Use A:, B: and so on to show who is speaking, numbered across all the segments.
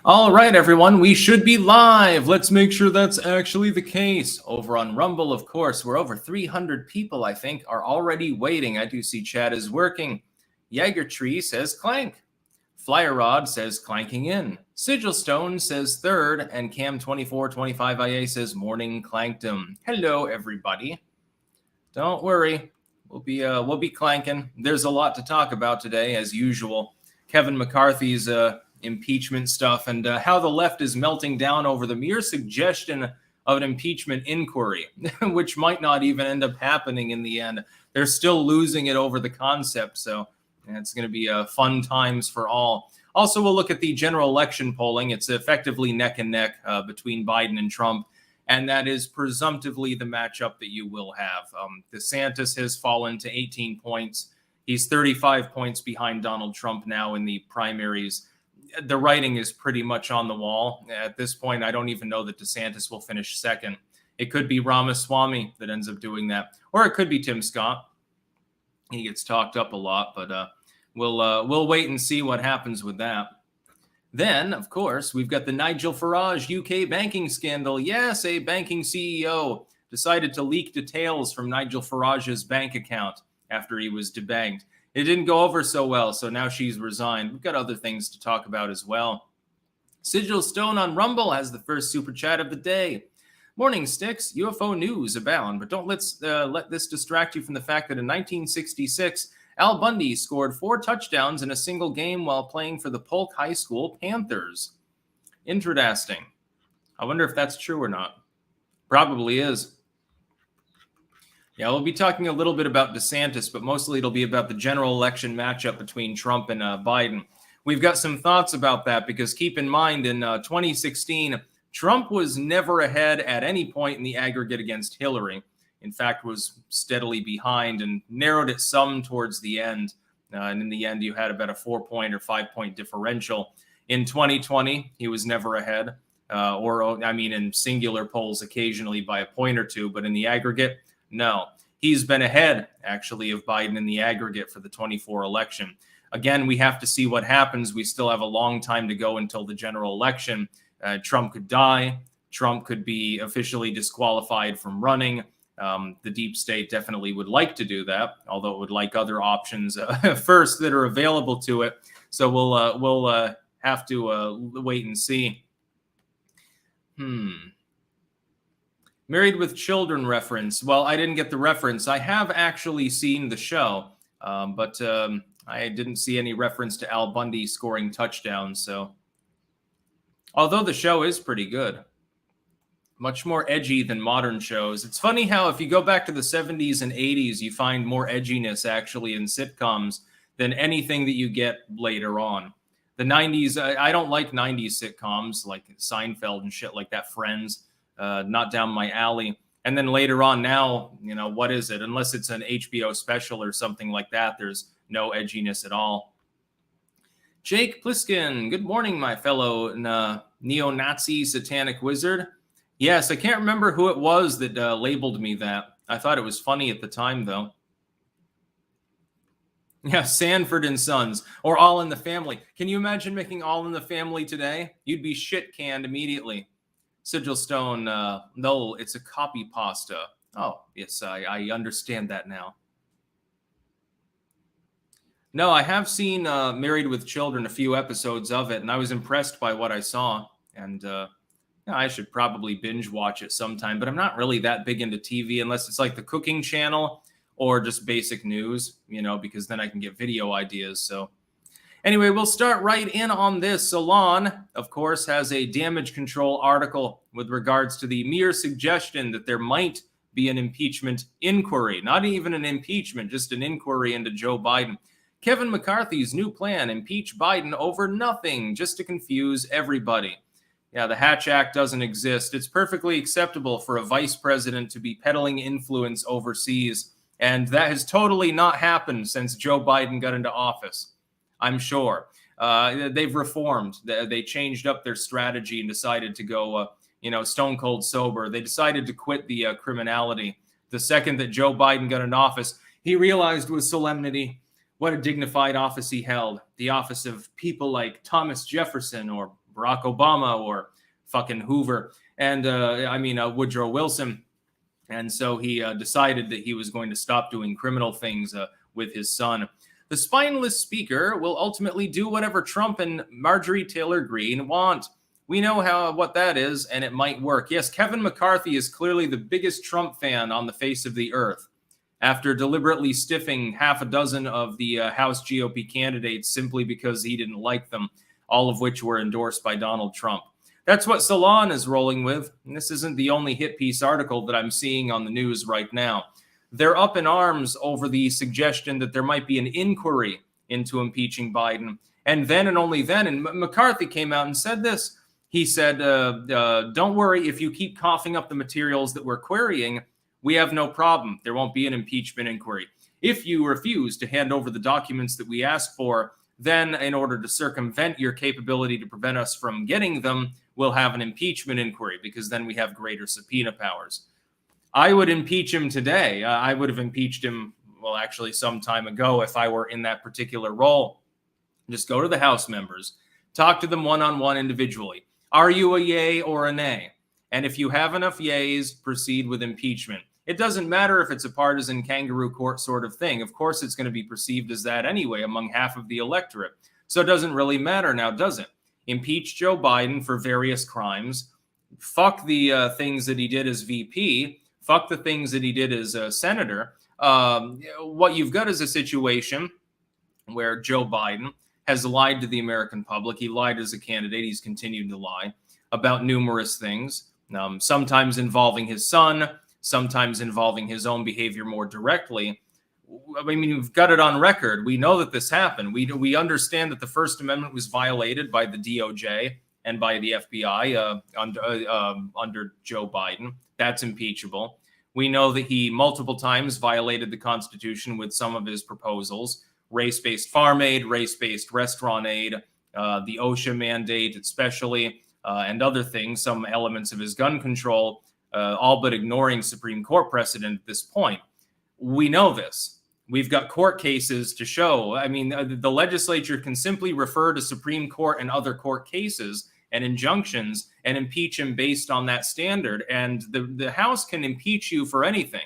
A: All right, everyone, we should be live. Let's make sure that's actually the case. Over on Rumble, of course, we're over 300 people, I think, are already waiting. I do see chat is working. Jaeger Tree says clank. Flyer Rod says clanking in. Sigil Stone says third, and Cam2425IA says morning clankdom. Hello, everybody. Don't worry, we'll be clanking. There's a lot to talk about today, as usual. Kevin McCarthy's impeachment stuff and how the left is melting down over the mere suggestion of an impeachment inquiry, which might not even end up happening in the end. They're still losing it over the concept, so it's going to be fun times for all. Also, we'll look at the general election polling. It's effectively neck and neck between Biden and Trump, and that is presumptively the matchup that you will have. DeSantis has fallen to 18 points. He's 35 points behind Donald Trump now in the primaries. The writing is pretty much on the wall. At this point, I don't even know that DeSantis will finish second. It could be Ramaswamy that ends up doing that, or it could be Tim Scott. He gets talked up a lot, but we'll wait and see what happens with that. Then, of course, we've got the Nigel Farage UK banking scandal. Yes, a banking CEO decided to leak details from Nigel Farage's bank account after he was debanked. It didn't go over so well, so now she's resigned. We've got other things to talk about as well. Sigil Stone on Rumble has the first super chat of the day. Morning, Sticks. UFO news abound, but don't let this distract you from the fact that in 1966, Al Bundy scored 4 touchdowns in a single game while playing for the Polk High School Panthers. Interesting. I wonder if that's true or not. Probably is. Yeah, we'll be talking a little bit about DeSantis, but mostly it'll be about the general election matchup between Trump and Biden. We've got some thoughts about that because keep in mind in 2016, Trump was never ahead at any point in the aggregate against Hillary. In fact, was steadily behind and narrowed it some towards the end. And in the end, you had about a 4-point or 5-point differential. In 2020, he was never ahead, in singular polls occasionally by a point or two, but in the aggregate, no. He's been ahead, actually, of Biden in the aggregate for the 24 election. Again, we have to see what happens. We still have a long time to go until the general election. Trump could die. Trump could be officially disqualified from running. The deep state definitely would like to do that, although it would like other options first that are available to it. So we'll have to wait and see. Married with Children reference. Well, I didn't get the reference. I have actually seen the show, but I didn't see any reference to Al Bundy scoring touchdowns. So, although the show is pretty good, much more edgy than modern shows. It's funny how if you go back to the 70s and 80s, you find more edginess actually in sitcoms than anything that you get later on. The 90s, I don't like 90s sitcoms like Seinfeld and shit like that, Friends. Not down my alley. And then later on now, what is it? Unless it's an HBO special or something like that, there's no edginess at all. Jake Pliskin, good morning, my fellow neo-Nazi satanic wizard. Yes, I can't remember who it was that labeled me that. I thought it was funny at the time, though. Yeah, Sanford and Sons, or All in the Family. Can you imagine making All in the Family today? You'd be shit-canned immediately. Sigil Stone, no, it's a copy pasta. Oh, yes, I understand that now. No, I have seen Married with Children, a few episodes of it, and I was impressed by what I saw. And I should probably binge watch it sometime, but I'm not really that big into TV unless it's like the cooking channel or just basic news, because then I can get video ideas. So anyway, we'll start right in on this. Salon, of course, has a damage control article with regards to the mere suggestion that there might be an impeachment inquiry. Not even an impeachment, just an inquiry into Joe Biden. Kevin McCarthy's new plan, impeach Biden over nothing, just to confuse everybody. Yeah, the Hatch Act doesn't exist. It's perfectly acceptable for a vice president to be peddling influence overseas. And that has totally not happened since Joe Biden got into office. I'm sure. They've reformed. They changed up their strategy and decided to go, stone cold sober. They decided to quit the criminality. The second that Joe Biden got in office, he realized with solemnity what a dignified office he held. The office of people like Thomas Jefferson or Barack Obama or fucking Hoover, and Woodrow Wilson. And so he decided that he was going to stop doing criminal things with his son. The spineless speaker will ultimately do whatever Trump and Marjorie Taylor Greene want. We know what that is, and it might work. Yes, Kevin McCarthy is clearly the biggest Trump fan on the face of the earth, after deliberately stiffing half a dozen of the House GOP candidates simply because he didn't like them, all of which were endorsed by Donald Trump. That's what Salon is rolling with, and this isn't the only hit piece article that I'm seeing on the news right now. They're up in arms over the suggestion that there might be an inquiry into impeaching Biden, and then and only then, and McCarthy came out and said this. He said, don't worry, if you keep coughing up the materials that we're querying, we have no problem. There won't be an impeachment inquiry. If you refuse to hand over the documents that we ask for, then in order to circumvent your capability to prevent us from getting them, we'll have an impeachment inquiry, because then we have greater subpoena powers. I would impeach him today. I would have impeached him, well, actually some time ago if I were in that particular role. Just go to the House members, talk to them one-on-one individually. Are you a yay or a nay? And if you have enough yays, proceed with impeachment. It doesn't matter if it's a partisan kangaroo court sort of thing. Of course, it's going to be perceived as that anyway among half of the electorate. So it doesn't really matter now, does it? Impeach Joe Biden for various crimes. Fuck the things that he did as VP. Fuck the things that he did as a senator. What you've got is a situation where Joe Biden has lied to the American public. He lied as a candidate. He's continued to lie about numerous things, sometimes involving his son, sometimes involving his own behavior more directly. I mean, we've got it on record. We know that this happened. We understand that the First Amendment was violated by the DOJ and by the FBI under Joe Biden. That's impeachable. We know that he multiple times violated the Constitution with some of his proposals: race-based farm aid, race-based restaurant aid, the OSHA mandate especially, and other things, some elements of his gun control, all but ignoring Supreme Court precedent at this point. We know this. We've got court cases to show. I mean, the legislature can simply refer to Supreme Court and other court cases and injunctions and impeach him based on that standard. And the House can impeach you for anything.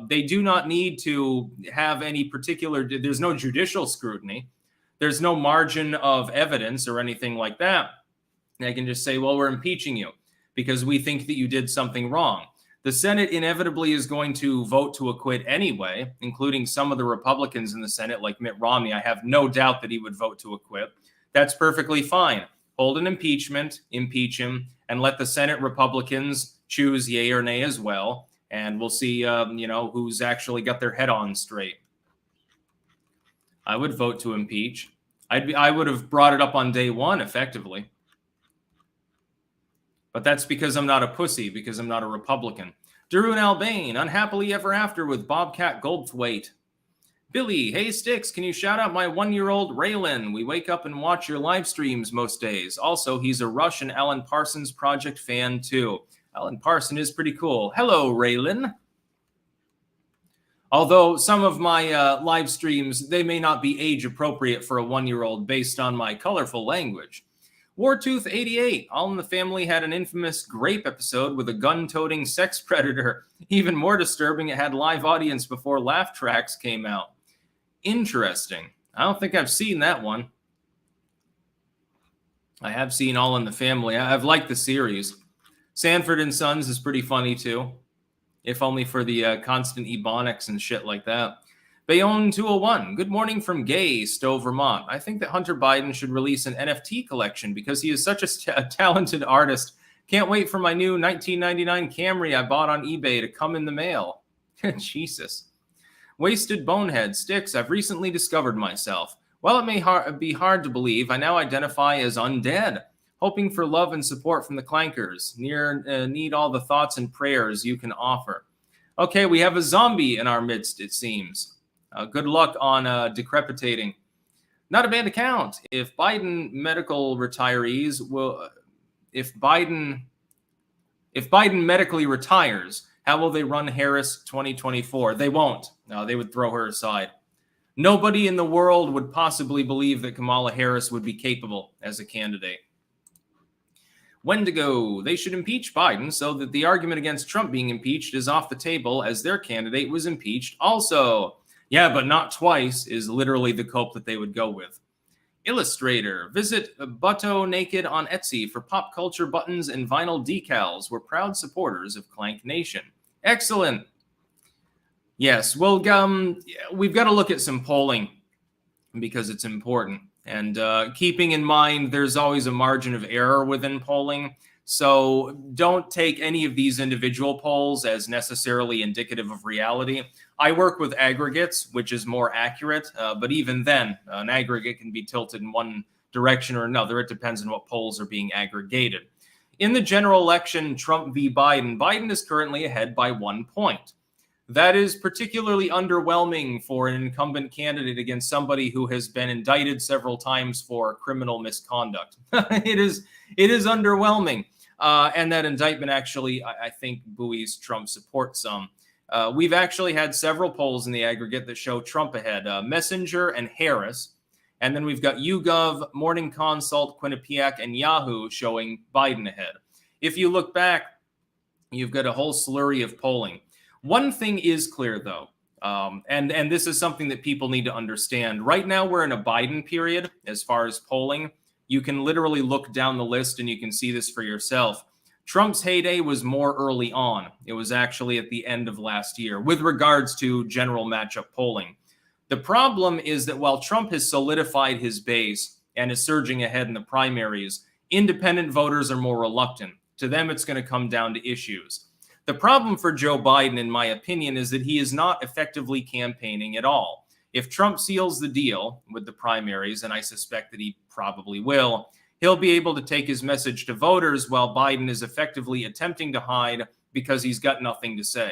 A: They do not need to have any particular, there's no judicial scrutiny. There's no margin of evidence or anything like that. They can just say, well, we're impeaching you because we think that you did something wrong. The Senate inevitably is going to vote to acquit anyway, including some of the Republicans in the Senate, like Mitt Romney. I have no doubt that he would vote to acquit. That's perfectly fine. Hold an impeachment, impeach him, and let the Senate Republicans choose yay or nay as well. And we'll see, who's actually got their head on straight. I would vote to impeach. I would have brought it up on day one, effectively. But that's because I'm not a pussy, because I'm not a Republican. Darun Albane, unhappily ever after with Bobcat Goldthwait. Billy, hey Sticks, can you shout out my 1-year-old Raylan? We wake up and watch your live streams most days. Also, he's a Rush and Alan Parsons Project fan too. Alan Parsons is pretty cool. Hello, Raylan. Although some of my live streams, they may not be age appropriate for a 1-year-old based on my colorful language. Wartooth 88, All in the Family had an infamous grape episode with a gun-toting sex predator. Even more disturbing, it had live audience before laugh tracks came out. Interesting. I don't think I've seen that one. I have seen All in the Family. I've liked the series. Sanford and Sons is pretty funny too, if only for the constant ebonics and shit like that. Bayonne 201, good morning from Gay, Stowe, Vermont. I think that Hunter Biden should release an NFT collection because he is such a talented artist. Can't wait for my new 1999 Camry I bought on eBay to come in the mail. Jesus. Wasted Bonehead, Sticks, I've recently discovered myself. While it may be hard to believe, I now identify as undead. Hoping for love and support from the clankers. Need all the thoughts and prayers you can offer. Okay, we have a zombie in our midst, it seems. Good luck on decrepitating. Not a bad account. If Biden medically retires, how will they run Harris 2024? They won't. No, they would throw her aside. Nobody in the world would possibly believe that Kamala Harris would be capable as a candidate. Wendigo, they should impeach Biden so that the argument against Trump being impeached is off the table as their candidate was impeached also. Yeah, but not twice is literally the cope that they would go with. Illustrator, visit Butto Naked on Etsy for pop culture buttons and vinyl decals. We're proud supporters of Clank Nation. Excellent. Yes, well, we've got to look at some polling because it's important. And keeping in mind, there's always a margin of error within polling. So don't take any of these individual polls as necessarily indicative of reality. I work with aggregates, which is more accurate. But even then, an aggregate can be tilted in one direction or another. It depends on what polls are being aggregated. In the general election, Trump v. Biden, Biden is currently ahead by 1 point. That is particularly underwhelming for an incumbent candidate against somebody who has been indicted several times for criminal misconduct. It is underwhelming. And that indictment actually, I think, buoys Trump support some. We've actually had several polls in the aggregate that show Trump ahead. Messenger and Harris. And then we've got YouGov, Morning Consult, Quinnipiac, and Yahoo showing Biden ahead. If you look back, you've got a whole slurry of polling. One thing is clear, though, and this is something that people need to understand. Right now, we're in a Biden period as far as polling. You can literally look down the list and you can see this for yourself. Trump's heyday was more early on. It was actually at the end of last year with regards to general matchup polling. The problem is that while Trump has solidified his base and is surging ahead in the primaries, independent voters are more reluctant. To them, it's going to come down to issues. The problem for Joe Biden, in my opinion, is that he is not effectively campaigning at all. If Trump seals the deal with the primaries, and I suspect that he probably will, he'll be able to take his message to voters while Biden is effectively attempting to hide because he's got nothing to say,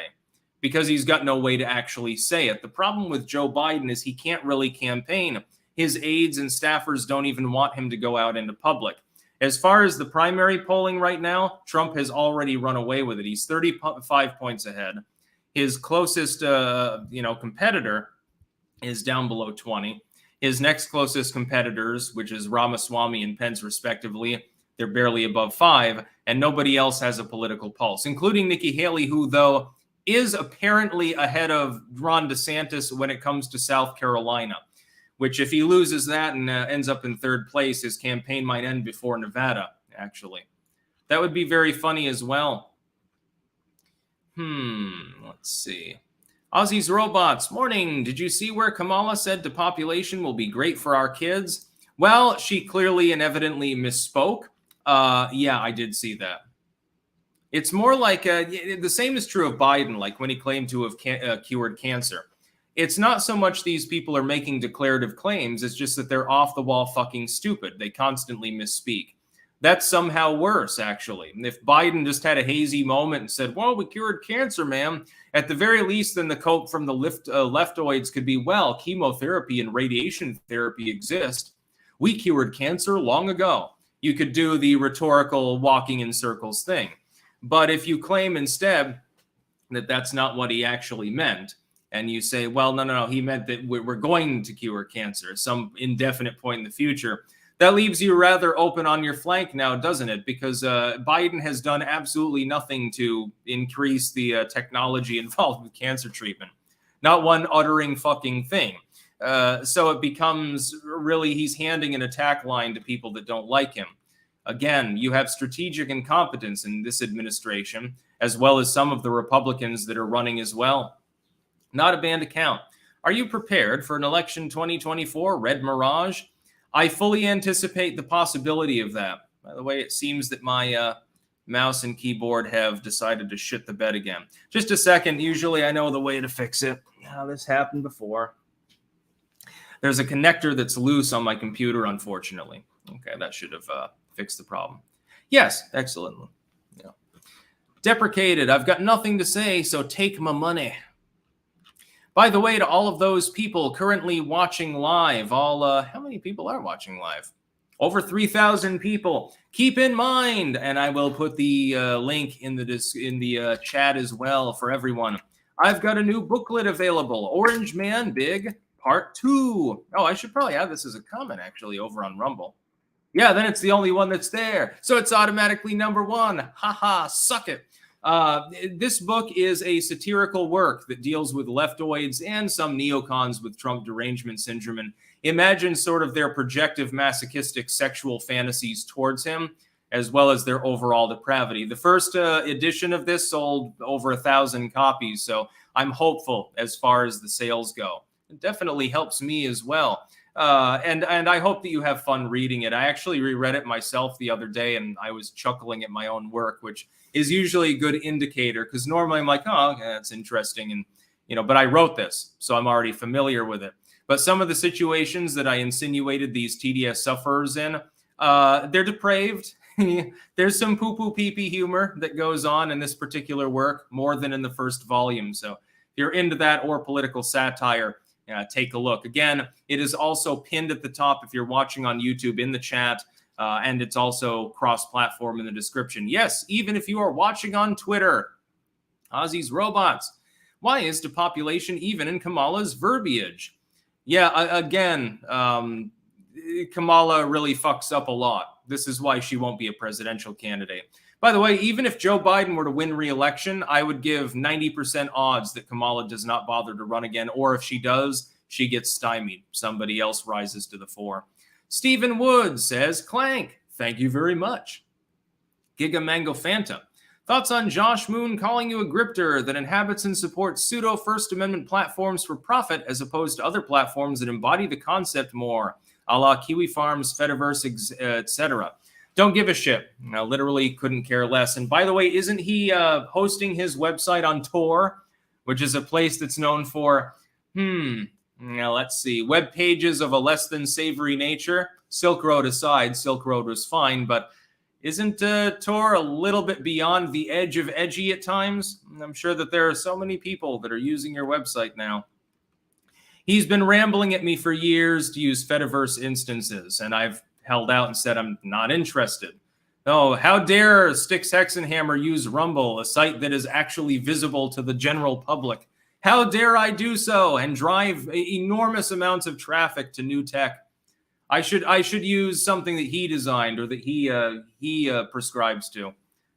A: because he's got no way to actually say it. The problem with Joe Biden is he can't really campaign. His aides and staffers don't even want him to go out into public. As far as the primary polling right now, Trump has already run away with it. He's 35 points ahead. His closest, competitor is down below 20. His next closest competitors, which is Ramaswamy and Pence respectively, they're barely above 5, and nobody else has a political pulse, including Nikki Haley, who, though, is apparently ahead of Ron DeSantis when it comes to South Carolina, which if he loses that and ends up in third place, his campaign might end before Nevada, actually. That would be very funny as well. Let's see. Aussie's Robots, morning. Did you see where Kamala said depopulation will be great for our kids? Well, she clearly and evidently misspoke. Yeah, I did see that. It's more like the same is true of Biden, like when he claimed to have cured cancer. It's not so much these people are making declarative claims, it's just that they're off the wall fucking stupid. They constantly misspeak. That's somehow worse, actually. If Biden just had a hazy moment and said, well, we cured cancer, man, at the very least, then the cope from the leftoids could be, well, chemotherapy and radiation therapy exist. We cured cancer long ago. You could do the rhetorical walking in circles thing. But if you claim instead that that's not what he actually meant, and you say, well, no, he meant that we're going to cure cancer at some indefinite point in the future, that leaves you rather open on your flank now, doesn't it? Because Biden has done absolutely nothing to increase the technology involved with cancer treatment. Not one uttering fucking thing. So it becomes really he's handing an attack line to people that don't like him. Again, you have strategic incompetence in this administration, as well as some of the Republicans that are running as well. Not a band account. Are you prepared for an election 2024 red mirage? I fully anticipate the possibility of that. By the way, it seems that my mouse and keyboard have decided to shit the bed again. Just a second. Usually I know the way to fix it. This happened before. There's a connector that's loose on my computer, unfortunately. Okay, that should have fixed the problem. Yes, excellent. Yeah. Deprecated. I've got nothing to say, so take my money. By the way, to all of those people currently watching live, how many people are watching live? Over 3,000 people. Keep in mind, and I will put the link in the chat as well for everyone. I've got a new booklet available, Orange Man Big Part 2. Oh, I should probably have this as a comment actually over on Rumble. Yeah, then it's the only one that's there. So it's automatically number one. Haha, suck it. This book is a satirical work that deals with leftoids and some neocons with Trump derangement syndrome, and imagine sort of their projective masochistic sexual fantasies towards him, as well as their overall depravity. The first edition of this sold over 1,000 copies, so I'm hopeful as far as the sales go. It definitely helps me as well. And I hope that you have fun reading it. I actually reread it myself the other day, and I was chuckling at my own work, which is usually a good indicator, because normally I'm like, oh, okay, that's interesting. And, but I wrote this, so I'm already familiar with it. But some of the situations that I insinuated these TDS sufferers in, they're depraved. There's some poo-poo pee-pee humor that goes on in this particular work, more than in the first volume. So if you're into that or political satire, take a look. Again, it is also pinned at the top if you're watching on YouTube in the chat, and it's also cross-platform in the description. Yes, even if you are watching on Twitter. Ozzy's Robots. Why is depopulation even in Kamala's verbiage? Yeah, again, Kamala really fucks up a lot. This is why she won't be a presidential candidate. By the way, even if Joe Biden were to win re-election, I would give 90% odds that Kamala does not bother to run again, or if she does, she gets stymied. Somebody else rises to the fore. Stephen Wood says, Clank, thank you very much. Giga Mango Phantom. Thoughts on Josh Moon calling you a grifter that inhabits and supports pseudo First Amendment platforms for profit as opposed to other platforms that embody the concept more, a la Kiwi Farms, Fediverse, etc. Don't give a shit. Literally couldn't care less. And by the way, isn't he hosting his website on Tor, which is a place that's known for, let's see, web pages of a less than savory nature? Silk Road aside, Silk Road was fine, but isn't Tor a little bit beyond the edge of edgy at times? I'm sure that there are so many people that are using your website now. He's been rambling at me for years to use Fediverse instances, and I've held out and said I'm not interested. Oh, how dare Styx Hexenhammer use Rumble, a site that is actually visible to the general public? How dare I do so and drive enormous amounts of traffic to new tech? I should use something that he designed or that he prescribes to,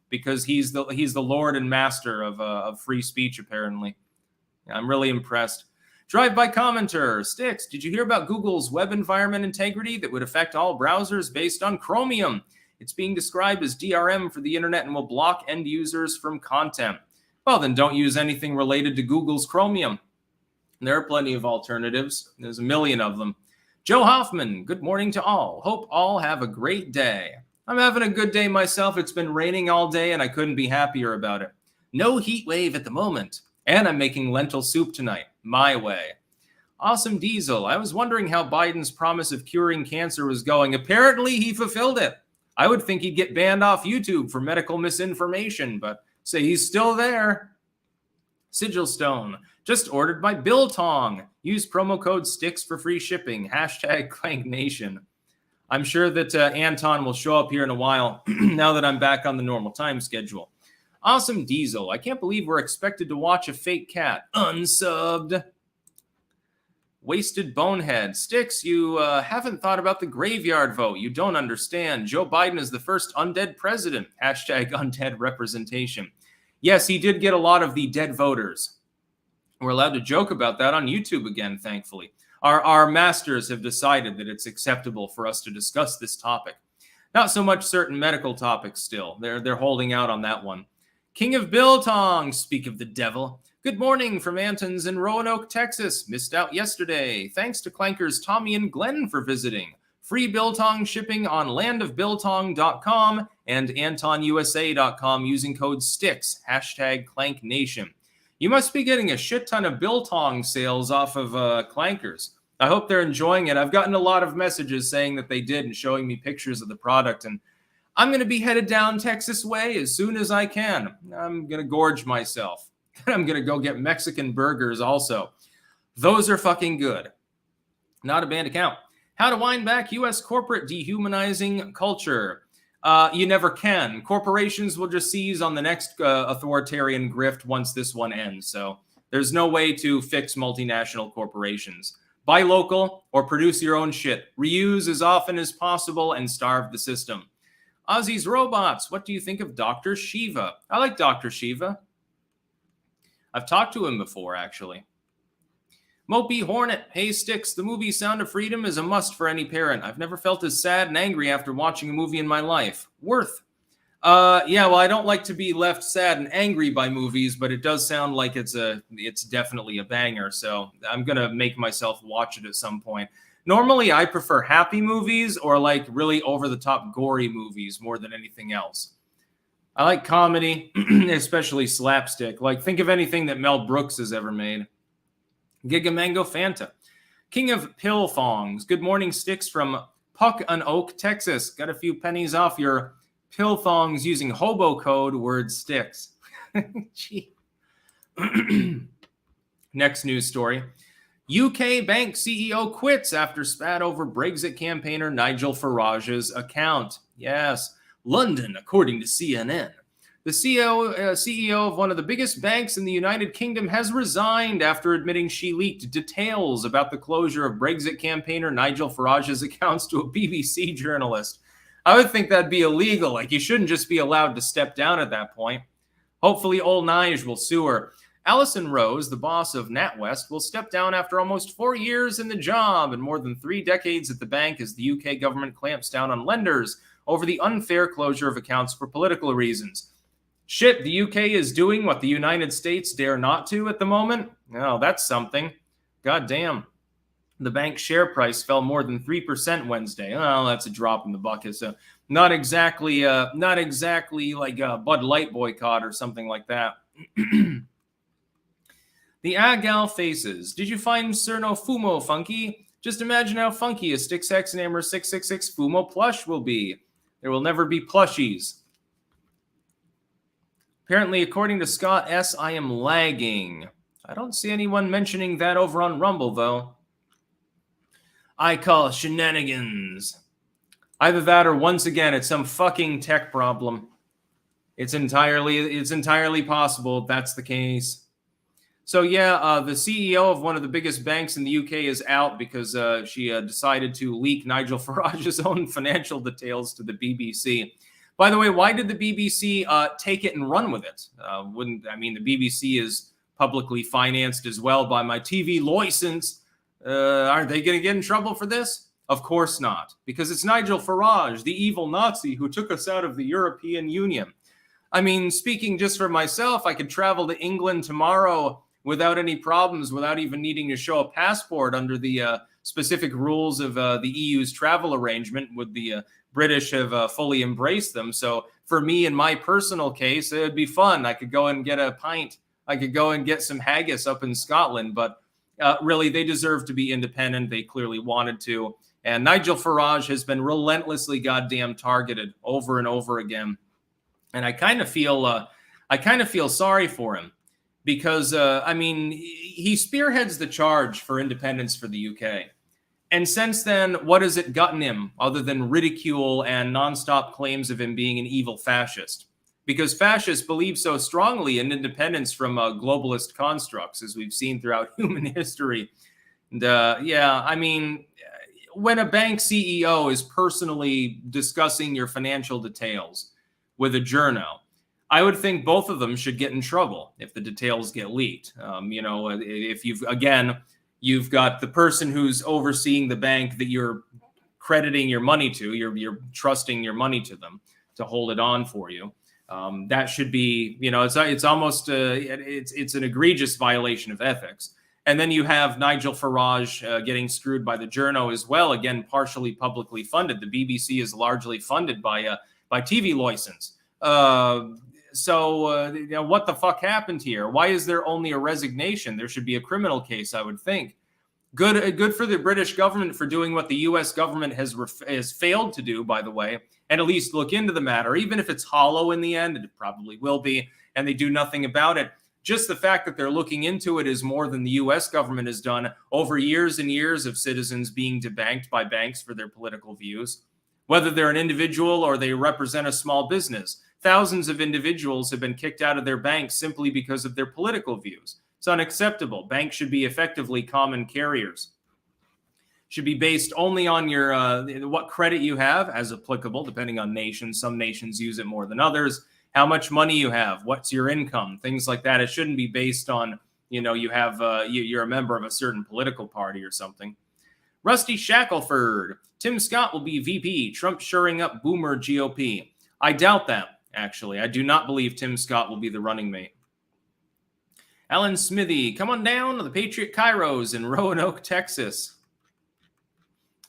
A: because he's the lord and master of free speech, apparently. I'm really impressed. Drive-by commenter, Styx, did you hear about Google's web environment integrity that would affect all browsers based on Chromium? It's being described as DRM for the internet and will block end users from content. Well, then don't use anything related to Google's Chromium. There are plenty of alternatives. There's a million of them. Joe Hoffman, good morning to all. Hope all have a great day. I'm having a good day myself. It's been raining all day and I couldn't be happier about it. No heat wave at the moment. And I'm making lentil soup tonight, my way. Awesome Diesel, I was wondering how Biden's promise of curing cancer was going. Apparently he fulfilled it. I would think he'd get banned off YouTube for medical misinformation, but say he's still there. Sigil Stone, just ordered by Bill Tong. Use promo code STIX for free shipping. Hashtag Clank Nation. I'm sure that Anton will show up here in a while now that I'm back on the normal time schedule. Awesome Diesel, I can't believe we're expected to watch a fake cat. Unsubbed. Wasted Bonehead. Styx, you haven't thought about the graveyard vote. You don't understand. Joe Biden is the first undead president. Hashtag undead representation. Yes, he did get a lot of the dead voters. We're allowed to joke about that on YouTube again, thankfully. Our masters have decided that it's acceptable for us to discuss this topic. Not so much certain medical topics still. They're holding out on that one. King of Biltong, speak of the devil. Good morning from Antons in Roanoke, Texas. Missed out yesterday. Thanks to Clankers Tommy and Glenn for visiting. Free Biltong shipping on landofbiltong.com and antonusa.com using code STIX, hashtag Clank Nation. You must be getting a shit ton of Biltong sales off of Clankers. I hope they're enjoying it. I've gotten a lot of messages saying that they did and showing me pictures of the product, and I'm going to be headed down Texas way as soon as I can. I'm going to gorge myself. I'm going to go get Mexican burgers also. Those are fucking good. Not a banned account. How to wind back U.S. corporate dehumanizing culture. You never can. Corporations will just seize on the next authoritarian grift once this one ends. So there's no way to fix multinational corporations. Buy local or produce your own shit. Reuse as often as possible and starve the system. Ozzy's Robots, what do you think of Dr. Shiva? I like Dr. Shiva. I've talked to him before, actually. Mopey Hornet, hey Sticks, the movie Sound of Freedom is a must for any parent. I've never felt as sad and angry after watching a movie in my life. Worth. Yeah, well, I don't like to be left sad and angry by movies, but it does sound like it's definitely a banger, so I'm gonna make myself watch it at some point. Normally, I prefer happy movies or like really over-the-top gory movies more than anything else. I like comedy, especially slapstick. Like, think of anything that Mel Brooks has ever made. Gigamango Fanta. King of Pill Thongs. Good morning, Sticks from Puck on Oak, Texas. Got a few pennies off your pill thongs using hobo code word Sticks. Gee. Next news story. UK bank CEO quits after spat over Brexit campaigner Nigel Farage's account. Yes. London, according to CNN. The CEO of one of the biggest banks in the United Kingdom has resigned after admitting she leaked details about the closure of Brexit campaigner Nigel Farage's accounts to a BBC journalist. I would think that'd be illegal. Like, you shouldn't just be allowed to step down at that point. Hopefully, old Nige will sue her. Alison Rose, the boss of NatWest, will step down after almost 4 years in the job and more than 3 decades at the bank as the UK government clamps down on lenders over the unfair closure of accounts for political reasons. Shit, the UK is doing what the United States dare not to at the moment? Oh, that's something. God damn. The bank's share price fell more than 3% Wednesday. Oh, that's a drop in the bucket. So not exactly like a Bud Light boycott or something like that. The Agal faces. Did you find Cerno Fumo funky? Just imagine how funky a Sticks Hexenhammer 666 Fumo plush will be. There will never be plushies. Apparently, according to Scott S., I am lagging. I don't see anyone mentioning that over on Rumble, though. I call shenanigans. Either that or, once again, it's some fucking tech problem. It's entirely possible that's the case. So, yeah, the CEO of one of the biggest banks in the UK is out because she decided to leak Nigel Farage's own financial details to the BBC. By the way, why did the BBC take it and run with it? The BBC is publicly financed as well by my TV license. Are they going to get in trouble for this? Of course not, because it's Nigel Farage, the evil Nazi who took us out of the European Union. I mean, speaking just for myself, I could travel to England tomorrow without any problems, without even needing to show a passport under the specific rules of the EU's travel arrangement. Would the British have fully embraced them? So for me, in my personal case, it would be fun. I could go and get a pint. I could go and get some haggis up in Scotland. But really, they deserve to be independent. They clearly wanted to. And Nigel Farage has been relentlessly goddamn targeted over and over again. And I kind of feel sorry for him. Because, he spearheads the charge for independence for the UK. And since then, what has it gotten him other than ridicule and nonstop claims of him being an evil fascist? Because fascists believe so strongly in independence from globalist constructs, as we've seen throughout human history. And, when a bank CEO is personally discussing your financial details with a journo, I would think both of them should get in trouble if the details get leaked. If you've got the person who's overseeing the bank that you're crediting your money to, you're trusting your money to them to hold it on for you. That should be, it's almost it's an egregious violation of ethics. And then you have Nigel Farage getting screwed by the journo as well. Again, partially publicly funded. The BBC is largely funded by TV license. What the fuck happened here? Why is there only a resignation? There should be a criminal case, I would think. Good for the British government for doing what the U.S. government has failed to do, by the way, and at least look into the matter, even if it's hollow in the end, and it probably will be, and they do nothing about it. Just the fact that they're looking into it is more than the U.S. government has done over years and years of citizens being debanked by banks for their political views. Whether they're an individual or they represent a small business, thousands of individuals have been kicked out of their banks simply because of their political views. It's unacceptable. Banks should be effectively common carriers. should be based only on your what credit you have as applicable, depending on nations. Some nations use it more than others. How much money you have, what's your income, things like that. It shouldn't be based on, you have you're a member of a certain political party or something. Rusty Shackelford, Tim Scott will be VP, Trump shoring up boomer GOP. I doubt that, actually. I do not believe Tim Scott will be the running mate. Alan Smithy, come on down to the Patriot Kairos in Roanoke, Texas.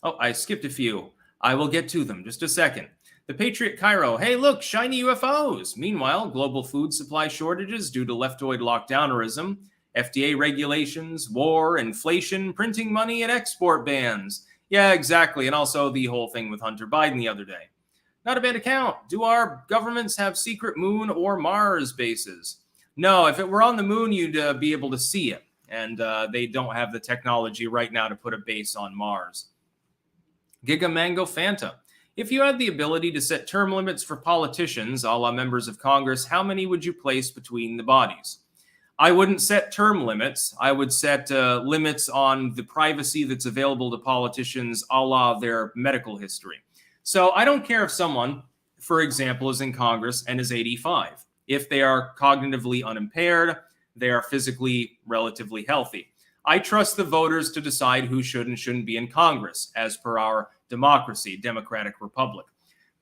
A: Oh, I skipped a few. I will get to them. Just a second. The Patriot Cairo. Hey, look, shiny UFOs. Meanwhile, global food supply shortages due to leftoid lockdownerism, FDA regulations, war, inflation, printing money, and export bans. Yeah, exactly. And also the whole thing with Hunter Biden the other day. Not a bad account. Do our governments have secret moon or Mars bases? No, if it were on the moon, you'd be able to see it. And they don't have the technology right now to put a base on Mars. Giga Mango Fanta. If you had the ability to set term limits for politicians, a la members of Congress, how many would you place between the bodies? I wouldn't set term limits. I would set limits on the privacy that's available to politicians, a la their medical history. So I don't care if someone, for example, is in Congress and is 85. If they are cognitively unimpaired, they are physically relatively healthy. I trust the voters to decide who should and shouldn't be in Congress, as per our democracy, democratic republic.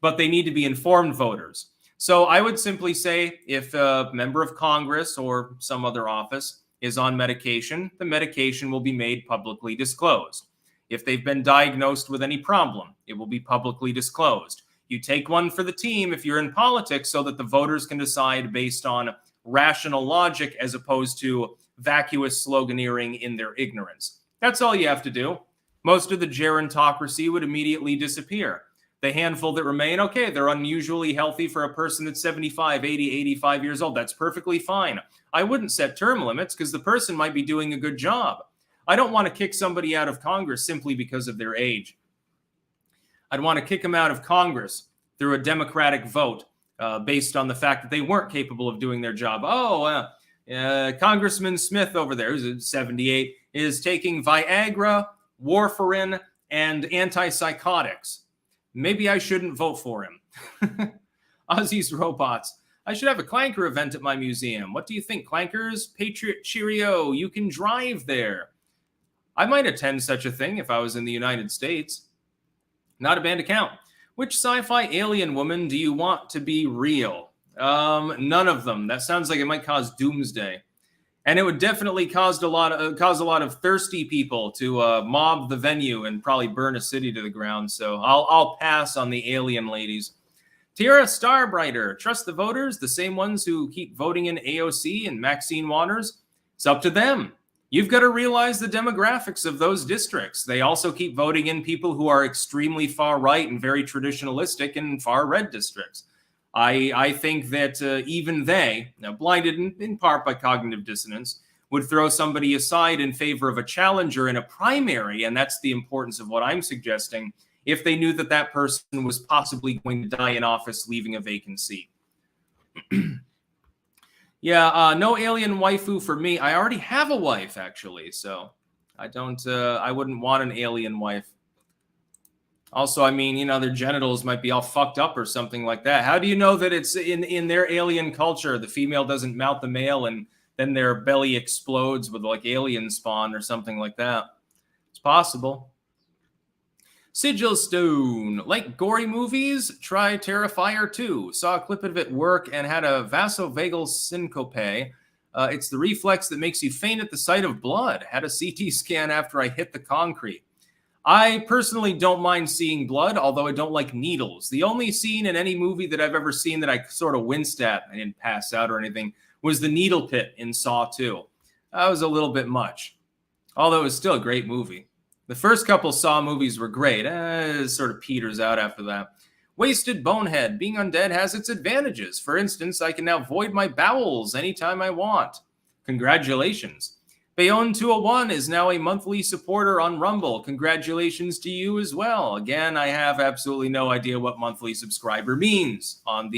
A: But they need to be informed voters. So I would simply say if a member of Congress or some other office is on medication, the medication will be made publicly disclosed. If they've been diagnosed with any problem, it will be publicly disclosed. You take one for the team if you're in politics so that the voters can decide based on rational logic as opposed to vacuous sloganeering in their ignorance. That's all you have to do. Most of the gerontocracy would immediately disappear. The handful that remain, okay, they're unusually healthy for a person that's 75, 80, 85 years old. That's perfectly fine. I wouldn't set term limits because the person might be doing a good job. I don't want to kick somebody out of Congress simply because of their age. I'd want to kick them out of Congress through a democratic vote based on the fact that they weren't capable of doing their job. Congressman Smith over there, who's 78, is taking Viagra, warfarin, and antipsychotics. Maybe I shouldn't vote for him. Ozzy's Robots. I should have a Clanker event at my museum. What do you think, Clankers? Patriot Cheerio. You can drive there. I might attend such a thing if I was in the United States. Not a bad account. Which sci-fi alien woman do you want to be real? None of them. That sounds like it might cause doomsday. And it would definitely cause a lot of thirsty people to mob the venue and probably burn a city to the ground. So I'll pass on the alien ladies. Tierra Starbrighter, trust the voters, the same ones who keep voting in AOC and Maxine Waters. It's up to them. You've got to realize the demographics of those districts. They also keep voting in people who are extremely far right and very traditionalistic in far red districts. I think that even they, now blinded in part by cognitive dissonance, would throw somebody aside in favor of a challenger in a primary, and that's the importance of what I'm suggesting, if they knew that that person was possibly going to die in office, leaving a vacant seat. Yeah, no alien waifu for me. I already have a wife, actually, so I wouldn't want an alien wife. Also, I mean, their genitals might be all fucked up or something like that. How do you know that it's in their alien culture, the female doesn't mount the male and then their belly explodes with like alien spawn or something like that? It's possible. Sigil Stone, like gory movies, try Terrifier 2. Saw a clip of it work and had a vasovagal syncope. It's the reflex that makes you faint at the sight of blood. Had a CT scan after I hit the concrete. I personally don't mind seeing blood, although I don't like needles. The only scene in any movie that I've ever seen that I sort of winced at, I didn't pass out or anything, was the needle pit in Saw 2. That was a little bit much, although it was still a great movie. The first couple Saw movies were great. It sort of peters out after that. Wasted Bonehead. Being undead has its advantages. For instance, I can now void my bowels anytime I want. Congratulations. Bayonne201 is now a monthly supporter on Rumble. Congratulations to you as well. Again, I have absolutely no idea what monthly subscriber means on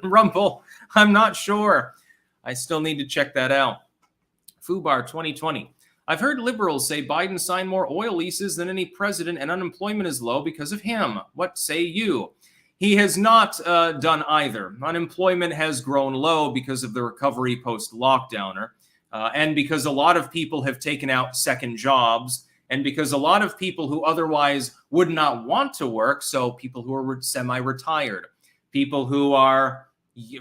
A: Rumble. I'm not sure. I still need to check that out. Fubar 2020. I've heard liberals say Biden signed more oil leases than any president and unemployment is low because of him. What say you? He has not done either. Unemployment has grown low because of the recovery post-lockdowner, and because a lot of people have taken out second jobs, and because a lot of people who otherwise would not want to work, so people who are semi-retired, people who are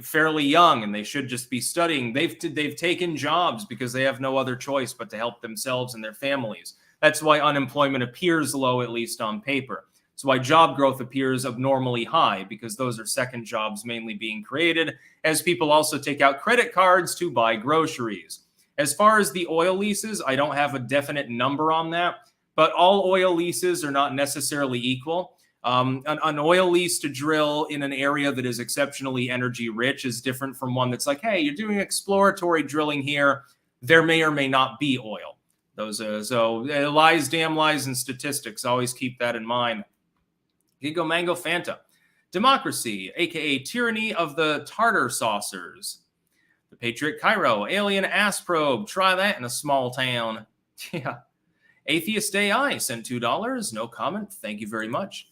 A: fairly young and they should just be studying, they've taken jobs because they have no other choice but to help themselves and their families. That's why unemployment appears low, at least on paper. It's why job growth appears abnormally high, because those are second jobs mainly being created as people also take out credit cards to buy groceries. As far as the oil leases, I don't have a definite number on that, but all oil leases are not necessarily equal. An oil lease to drill in an area that is exceptionally energy rich is different from one that's like, hey, you're doing exploratory drilling here. There may or may not be oil. Lies, damn lies, and statistics. Always keep that in mind. Gigo Mango Fanta. Democracy, aka tyranny of the tartar saucers. The Patriot Cairo, alien ass probe. Try that in a small town. Yeah. Atheist AI sent $2. No comment. Thank you very much.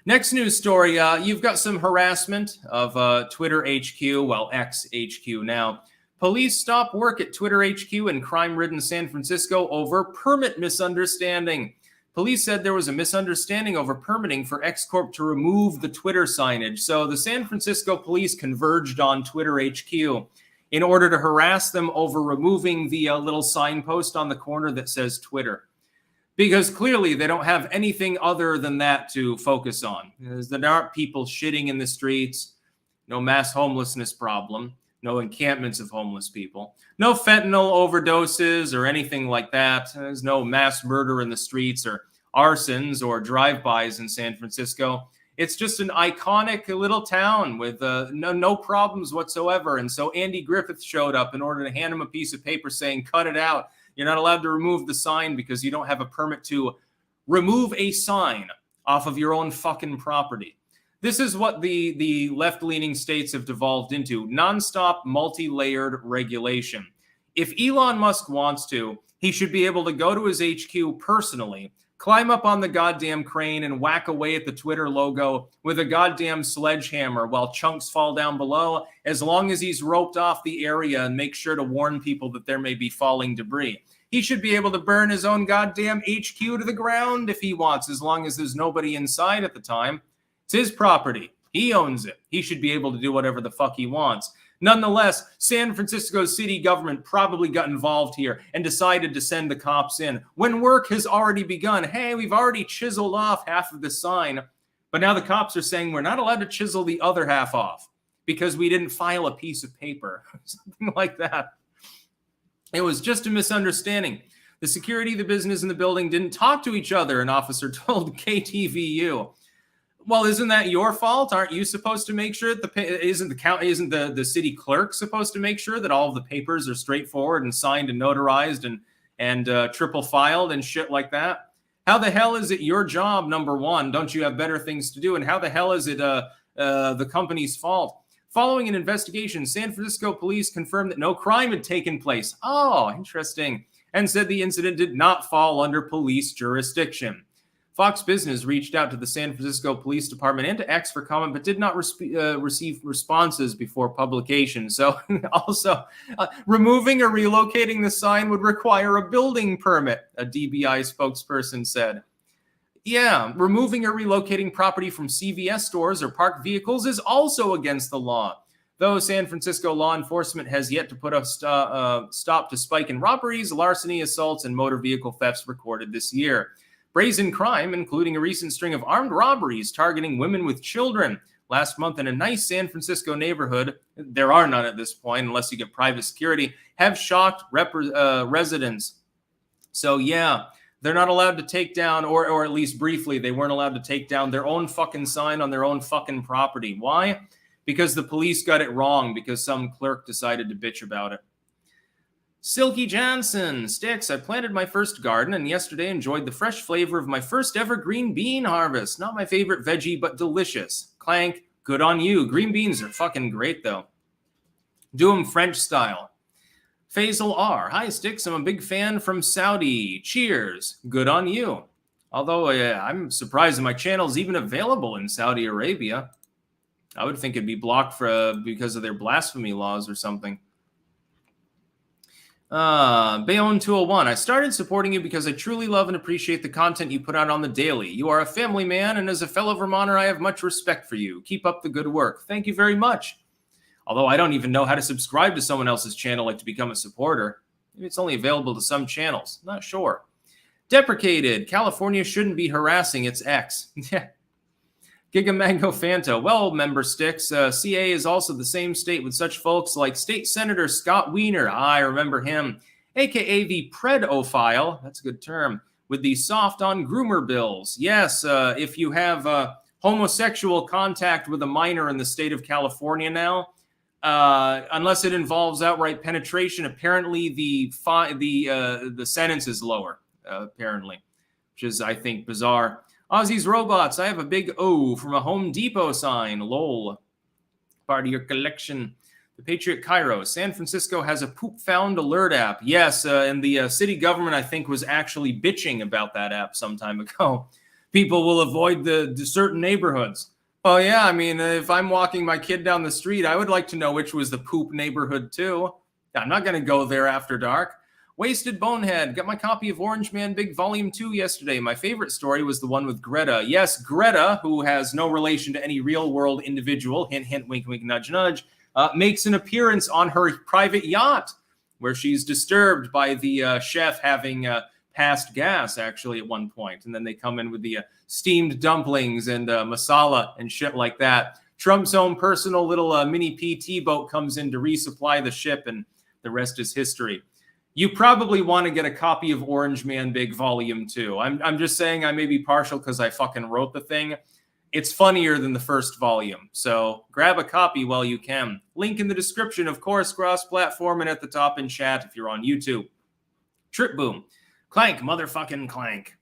A: Next news story. You've got some harassment of Twitter HQ, well, X HQ now. Police stop work at Twitter HQ in crime-ridden San Francisco over permit misunderstanding. Police said there was a misunderstanding over permitting for X Corp to remove the Twitter signage. So the San Francisco police converged on Twitter HQ in order to harass them over removing the little signpost on the corner that says Twitter. Because clearly they don't have anything other than that to focus on. There aren't people shitting in the streets, no mass homelessness problem, no encampments of homeless people, no fentanyl overdoses or anything like that. There's no mass murder in the streets or arsons or drive-bys in San Francisco. It's just an iconic little town with no problems whatsoever. And so Andy Griffith showed up in order to hand him a piece of paper saying, cut it out. You're not allowed to remove the sign because you don't have a permit to remove a sign off of your own fucking property. This is what the left-leaning states have devolved into, nonstop, multi-layered regulation. If Elon Musk wants to, he should be able to go to his HQ personally, climb up on the goddamn crane and whack away at the Twitter logo with a goddamn sledgehammer while chunks fall down below, as long as he's roped off the area and make sure to warn people that there may be falling debris. He should be able to burn his own goddamn HQ to the ground if he wants, as long as there's nobody inside at the time. It's his property. He owns it. He should be able to do whatever the fuck he wants. Nonetheless, San Francisco city government probably got involved here and decided to send the cops in when work has already begun. Hey, we've already chiseled off half of the sign, but now the cops are saying we're not allowed to chisel the other half off because we didn't file a piece of paper, something like that. It was just a misunderstanding. The security, the business, and the building didn't talk to each other, an officer told KTVU. Well, isn't that your fault? Aren't you supposed to make sure that isn't the city clerk supposed to make sure that all of the papers are straightforward and signed and notarized and triple filed and shit like that? How the hell is it your job, number one? Don't you have better things to do? And how the hell is it the company's fault? Following an investigation, San Francisco police confirmed that no crime had taken place. Oh, interesting. And said the incident did not fall under police jurisdiction. Fox Business reached out to the San Francisco Police Department and to X for comment, but did not receive responses before publication. So also, removing or relocating the sign would require a building permit, a DBI spokesperson said. Yeah, removing or relocating property from CVS stores or parked vehicles is also against the law. Though San Francisco law enforcement has yet to put a stop to spike in robberies, larceny, assaults, and motor vehicle thefts recorded this year. Brazen crime, including a recent string of armed robberies targeting women with children. Last month in a nice San Francisco neighborhood, there are none at this point unless you get private security, have shocked residents. So yeah, they're not allowed to take down, or at least briefly, they weren't allowed to take down their own fucking sign on their own fucking property. Why? Because the police got it wrong because some clerk decided to bitch about it. Silky Johnson, Sticks, I planted my first garden and yesterday enjoyed the fresh flavor of my first ever green bean harvest. Not my favorite veggie, but delicious. Clank, good on you. Green beans are fucking great, though. Do them French style. Faisal R. Hi, Sticks. I'm a big fan from Saudi. Cheers. Good on you. Although I'm surprised my channel's even available in Saudi Arabia. I would think it'd be blocked because of their blasphemy laws or something. Bayonne 201. I started supporting you because I truly love and appreciate the content you put out on the daily. You are a family man, and as a fellow Vermonter, I have much respect for you. Keep up the good work. Thank you very much. Although I don't even know how to subscribe to someone else's channel like to become a supporter. Maybe it's only available to some channels. Not sure. Deprecated. California shouldn't be harassing its ex. Gigamango Fanta. Well, member Sticks, CA is also the same state with such folks like State Senator Scott Wiener. I remember him. AKA the predophile. That's a good term. With the soft on groomer bills. Yes, if you have homosexual contact with a minor in the state of California now, unless it involves outright penetration, apparently the sentence is lower, apparently, which is, I think, bizarre. Ozzy's Robots, I have a big O from a Home Depot sign. Lol. Part of your collection. The Patriot Cairo. San Francisco has a poop found alert app. Yes, and the city government, I think, was actually bitching about that app some time ago. People will avoid the certain neighborhoods. Oh, yeah, I mean, if I'm walking my kid down the street, I would like to know which was the poop neighborhood, too. I'm not going to go there after dark. Wasted Bonehead. Got my copy of Orange Man Big Volume 2 yesterday. My favorite story was the one with Greta. Yes, Greta, who has no relation to any real-world individual, hint, hint, wink, wink, nudge, nudge, makes an appearance on her private yacht, where she's disturbed by the chef having passed gas, actually, at one point. And then they come in with the steamed dumplings and masala and shit like that. Trump's own personal little mini PT boat comes in to resupply the ship, and the rest is history. You probably want to get a copy of Orange Man Big Volume 2. I'm just saying I may be partial because I fucking wrote the thing. It's funnier than the first volume. So grab a copy while you can. Link in the description, of course, cross-platform, and at the top in chat if you're on YouTube. Trip Boom. Clank, motherfucking clank.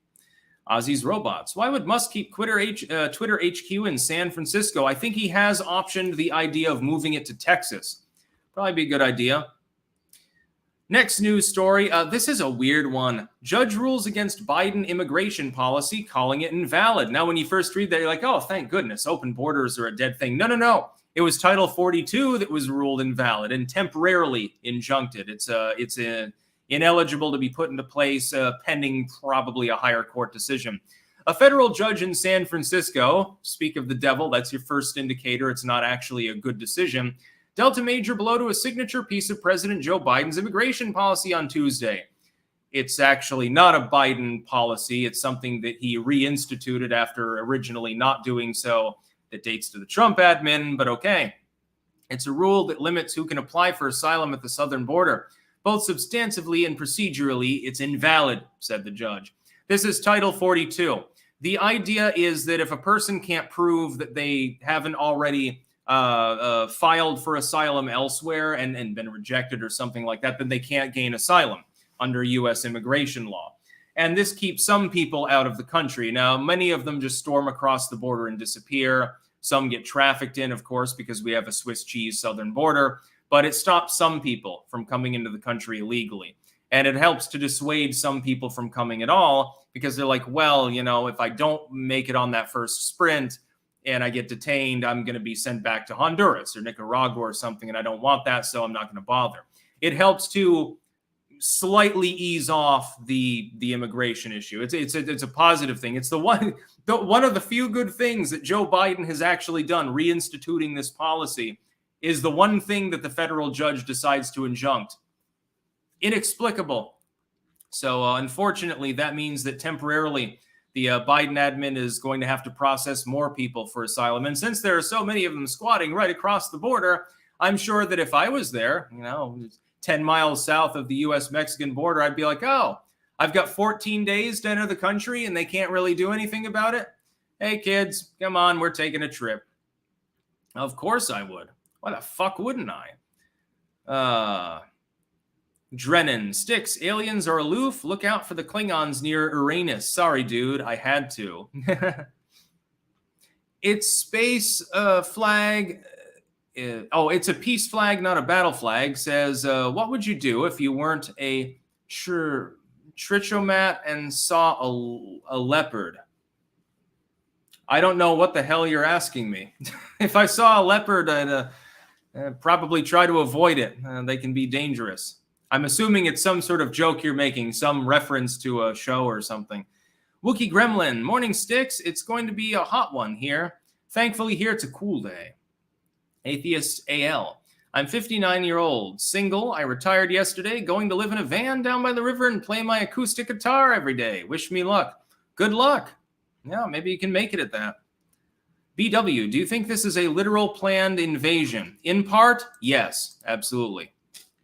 A: Ozzy's Robots. Why would Musk keep Twitter HQ in San Francisco? I think he has optioned the idea of moving it to Texas. Probably be a good idea. Next news story. This is a weird one. Judge rules against Biden immigration policy, calling it invalid. Now, when you first read that, you're like, oh, thank goodness, open borders are a dead thing. No. It was Title 42 that was ruled invalid and temporarily injuncted. It's ineligible to be put into place pending probably a higher court decision. A federal judge in San Francisco, speak of the devil, that's your first indicator it's not actually a good decision, dealt a major blow to a signature piece of President Joe Biden's immigration policy on Tuesday. It's actually not a Biden policy. It's something that he reinstituted after originally not doing so. That dates to the Trump admin, but okay. It's a rule that limits who can apply for asylum at the southern border. Both substantively and procedurally, it's invalid, said the judge. This is Title 42. The idea is that if a person can't prove that they haven't already filed for asylum elsewhere and been rejected or something like that, then they can't gain asylum under U.S. immigration law. And this keeps some people out of the country. Now, many of them just storm across the border and disappear. Some get trafficked in, of course, because we have a Swiss cheese southern border. But it stops some people from coming into the country illegally. And it helps to dissuade some people from coming at all because they're like, well, you know, if I don't make it on that first sprint, and I get detained, I'm going to be sent back to Honduras or Nicaragua or something, and I don't want that, so I'm not going to bother. It helps to slightly ease off the immigration issue. It's a positive thing. It's one of the few good things that Joe Biden has actually done, reinstituting this policy, is the one thing that the federal judge decides to injunct. Inexplicable. So unfortunately, that means that temporarily the Biden admin is going to have to process more people for asylum. And since there are so many of them squatting right across the border, I'm sure that if I was there, 10 miles south of the U.S.-Mexican border, I'd be like, oh, I've got 14 days to enter the country and they can't really do anything about it. Hey, kids, come on, we're taking a trip. Of course I would. Why the fuck wouldn't I? Drennan, Sticks, aliens are aloof. Look out for the Klingons near Uranus. Sorry, dude, I had to. Its space flag it's a peace flag, not a battle flag. Says, what would you do if you weren't a trichomat and saw a leopard? I don't know what the hell you're asking me. If I saw a leopard, I'd probably try to avoid it. They can be dangerous. I'm assuming it's some sort of joke you're making, some reference to a show or something. Wookie Gremlin, morning Sticks. It's going to be a hot one here. Thankfully, here it's a cool day. Atheist AL. I'm 59-year-old, single. I retired yesterday, going to live in a van down by the river and play my acoustic guitar every day. Wish me luck. Good luck. Yeah, maybe you can make it at that. BW, do you think this is a literal planned invasion? In part, yes, absolutely.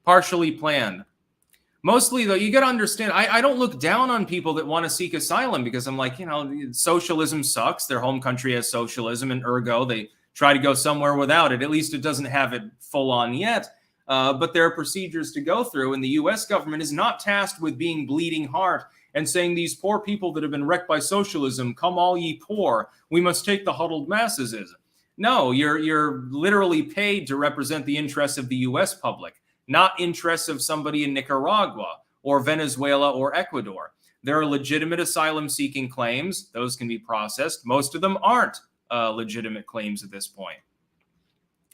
A: Partially planned. Mostly, though, you got to understand, I don't look down on people that want to seek asylum because I'm like, socialism sucks. Their home country has socialism, and ergo, they try to go somewhere without it. At least it doesn't have it full on yet. But there are procedures to go through, and the U.S. government is not tasked with being bleeding heart and saying these poor people that have been wrecked by socialism, come all ye poor, we must take the huddled masses. No, you're literally paid to represent the interests of the U.S. public, not interests of somebody in Nicaragua or Venezuela or Ecuador. There are legitimate asylum-seeking claims. Those can be processed. Most of them aren't legitimate claims at this point.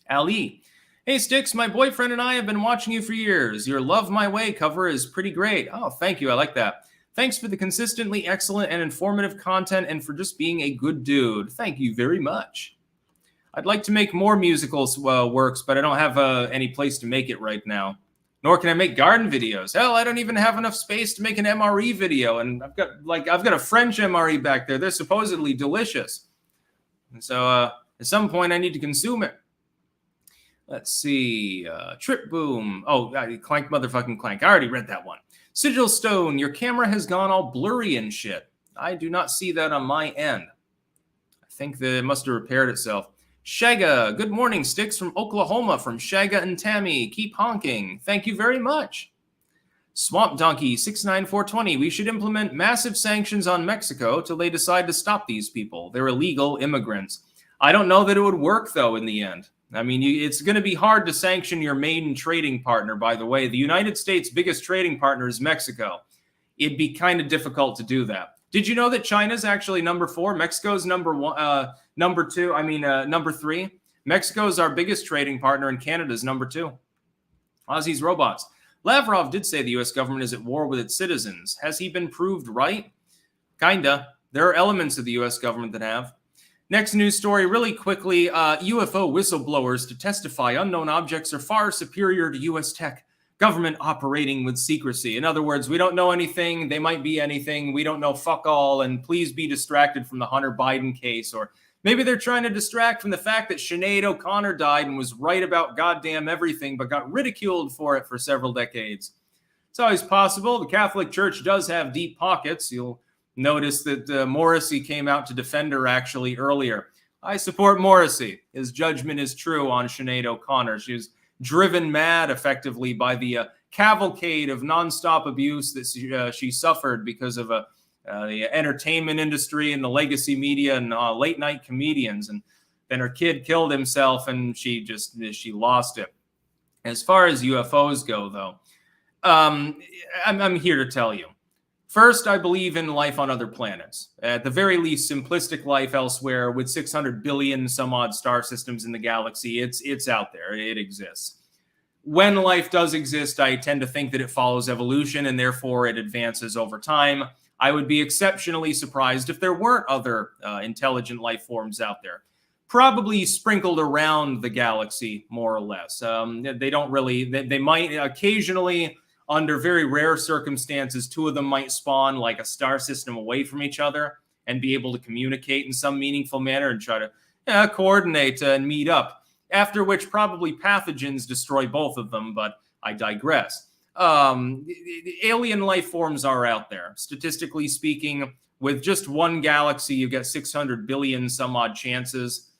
A: Ali, hey Sticks, my boyfriend and I have been watching you for years. Your Love My Way cover is pretty great. Oh, thank you. I like that. Thanks for the consistently excellent and informative content and for just being a good dude. Thank you very much. I'd like to make more musical works, but I don't have any place to make it right now. Nor can I make garden videos. Hell, I don't even have enough space to make an MRE video. And I've got a French MRE back there. They're supposedly delicious. And so at some point I need to consume it. Let's see. Trip Boom. Oh, Clank motherfucking Clank. I already read that one. Sigil Stone, your camera has gone all blurry and shit. I do not see that on my end. I think that it must have repaired itself. Shaga, good morning, Sticks from Oklahoma, from Shaga and Tammy. Keep honking. Thank you very much. Swamp Donkey, 69420. We should implement massive sanctions on Mexico till they decide to stop these people. They're illegal immigrants. I don't know that it would work, though, in the end. I mean, it's going to be hard to sanction your main trading partner, by the way. The United States' biggest trading partner is Mexico. It'd be kind of difficult to do that. Did you know that China's actually number 4? Mexico's number 3. Mexico's our biggest trading partner, and Canada's number 2. Aussie's Robots. Lavrov did say the U.S. government is at war with its citizens. Has he been proved right? Kinda. There are elements of the U.S. government that have. Next news story, really quickly, UFO whistleblowers to testify unknown objects are far superior to U.S. tech, government operating with secrecy. In other words, we don't know anything, they might be anything, we don't know fuck all, and please be distracted from the Hunter Biden case. Or maybe they're trying to distract from the fact that Sinead O'Connor died and was right about goddamn everything, but got ridiculed for it for several decades. It's always possible. The Catholic Church does have deep pockets. You'll notice that Morrissey came out to defend her actually earlier. I support Morrissey. His judgment is true on Sinead O'Connor. She was driven mad effectively by the cavalcade of nonstop abuse that she suffered because of the entertainment industry and the legacy media and late night comedians. And then her kid killed himself and she lost it. As far as UFOs go, though, I'm here to tell you. First, I believe in life on other planets. At the very least, simplistic life elsewhere with 600 billion some odd star systems in the galaxy. It's out there. It exists. When life does exist, I tend to think that it follows evolution and therefore it advances over time. I would be exceptionally surprised if there weren't other intelligent life forms out there. Probably sprinkled around the galaxy, more or less. They don't really, they might occasionally, under very rare circumstances, 2 of them might spawn like a star system away from each other and be able to communicate in some meaningful manner and try to coordinate and meet up. After which probably pathogens destroy both of them, but I digress. Alien life forms are out there. Statistically speaking, with just one galaxy, you get 600 billion some odd chances.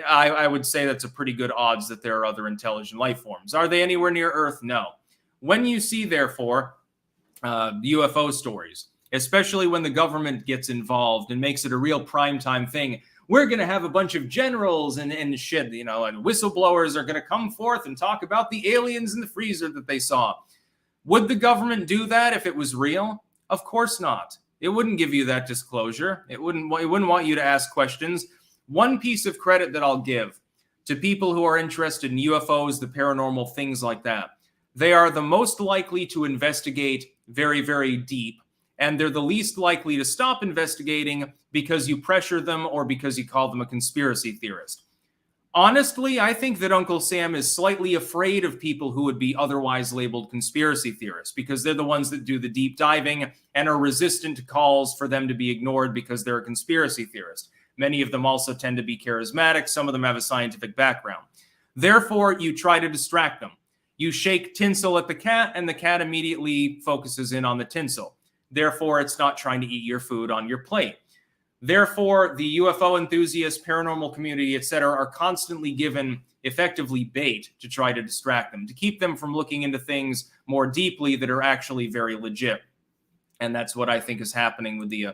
A: I would say that's a pretty good odds that there are other intelligent life forms. Are they anywhere near Earth? No. When you see, therefore, UFO stories, especially when the government gets involved and makes it a real primetime thing, we're going to have a bunch of generals and shit, you know, and whistleblowers are going to come forth and talk about the aliens in the freezer that they saw. Would the government do that if it was real? Of course not. It wouldn't give you that disclosure. It wouldn't want you to ask questions. One piece of credit that I'll give to people who are interested in UFOs, the paranormal, things like that. They are the most likely to investigate very, very deep, and they're the least likely to stop investigating because you pressure them or because you call them a conspiracy theorist. Honestly, I think that Uncle Sam is slightly afraid of people who would be otherwise labeled conspiracy theorists because they're the ones that do the deep diving and are resistant to calls for them to be ignored because they're a conspiracy theorist. Many of them also tend to be charismatic. Some of them have a scientific background. Therefore, you try to distract them. You shake tinsel at the cat, and the cat immediately focuses in on the tinsel. Therefore, it's not trying to eat your food on your plate. Therefore, the UFO enthusiasts, paranormal community, etc., are constantly given effectively bait to try to distract them, to keep them from looking into things more deeply that are actually very legit. And that's what I think is happening with the